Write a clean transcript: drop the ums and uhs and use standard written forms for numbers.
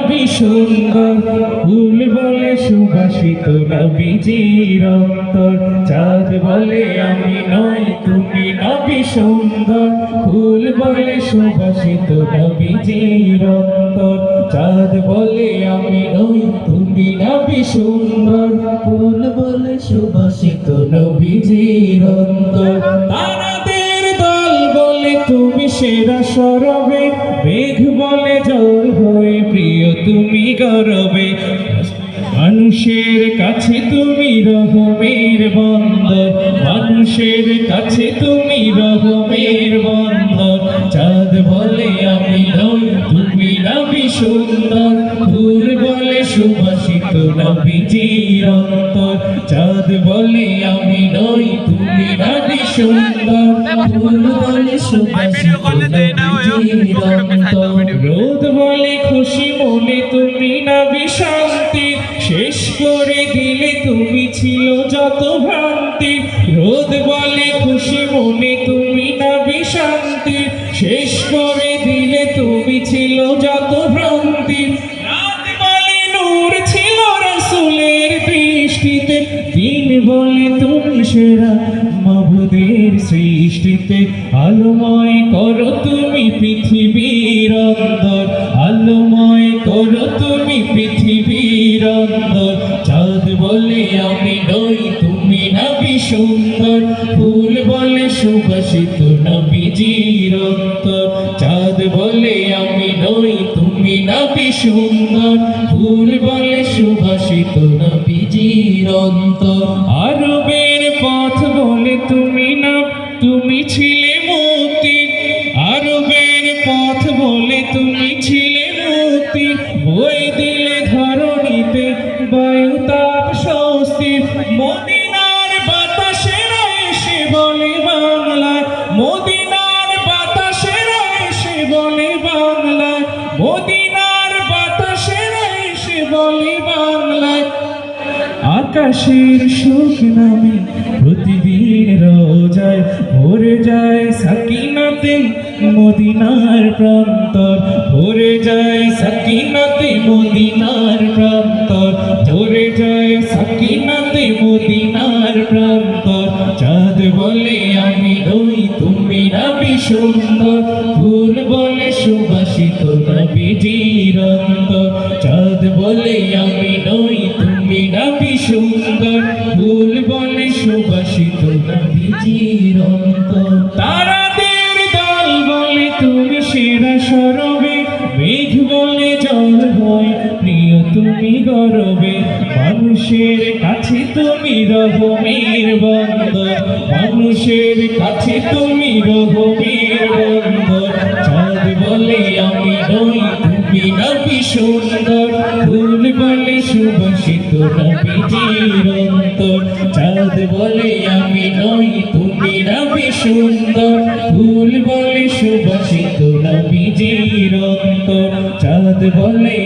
নবী সুন্দর, ফুল বলে সুবাসিত নবীজির অন্তর। চাঁদ বলে আমি নই, তুমি নবী সুন্দর, ফুল বলে সুবাসিত নবীজির অন্তর। চাঁদ বলে আমি নই, তুমি নবী সুন্দর, ফুল বলে সুবাসিত নবীজির অন্তর। তারাদের দল বলে তুমি সেরা সরবে, মেঘ বলে জল হয়ে প্রিয় তুমি গরবে। মানুষের কাছে তুমি রহমের বন্দর, মানুষের কাছে তুমি রহমের বন্দর। চাঁদ বলে আমি নই, তুমি নবী সুন্দর, ফুল বলে সুবাসিত নবীজির অন্তর। চাঁদ বলে আমি নই, তুমি নবী সুন্দর, ফুল বলে সুবাসিত নবীজির অন্তর। রোদ বলে খুশি মনে তুমি নবী শান্তি, শেষ করে দিলে তুমি ছিল যত ভ্রান্তি। রোদ বলে খুশি মনে তুমি নবী শান্তি, শেষ করে দিলে তুমি ছিল যত ভ্রান্তি। রাত বলে নূর ছিল রাসূলের দৃষ্টিতে, দিন বলে তুমি সেরা মাবুদের সৃষ্টিতে। আলোময় করো তুমি পৃথিবীর অন্তর, আলোময় করো তুমি পৃথিবীর অন্তর। চাঁদ বলে আমি নই, তুমি নবী সুন্দর, ফুল বলে সুবাসিত নবীজির অন্তর। চাঁদ বলে আমি নই, তুমি নবী সুন্দর, ফুল বলে সুবাসিত নবীজির অন্তর। আরবের পথ বলে তুমি না, তুমি ছিলে মুক্তি, আরবের পথ বলে তুমি ছিলে মুক্তি। বই দিলে ধরণীতে বায়ু তাপ স্বস্তি, মদিনার বাতাসেরা এসে বলে বাংলায়, মদিনার বাতাসেরা এসে বলে বাংলায়, মদিনার বাতাসেরা এসে বলে বাংলায়। আকাশের সুখ নামে প্রতিদিন রোজায় ভরে যায় সাকিনাতে মদিনার প্রান্তর, ভরে যায় সাকিনাতে মদিনার প্রান্তর, ভরে যায় সাকিনাতে মদিনার প্রান্তর। চাঁদ বলে আমি নই, তুমি নবী সুন্দর, ফুল বলে সুবাসিত নবীজির অন্তর। চাঁদ বলে আমি নই, তুমি নবী সুন্দর, ফুল বলে সুবাসিত নবীজির অন্তর। তারাদের দল বলে তুমি সেরা সরবে, মেঘ বলে জল হয় প্রিয় তুমি গরবে। মানুষের কাছে তুমি রহমের বন্দর, মানুষের কাছে তুমি রহমের বন্দর। চাঁদ বলে আমি নই, তুমি নবী সুন্দর, ফুল বলে সুবাসিত নবীজির অন্তর। চাঁদ বলে আমি নই, তুমি নবী সুন্দর, ফুল বলে সুবাসিত নবীজির অন্তর। চাঁদ বলে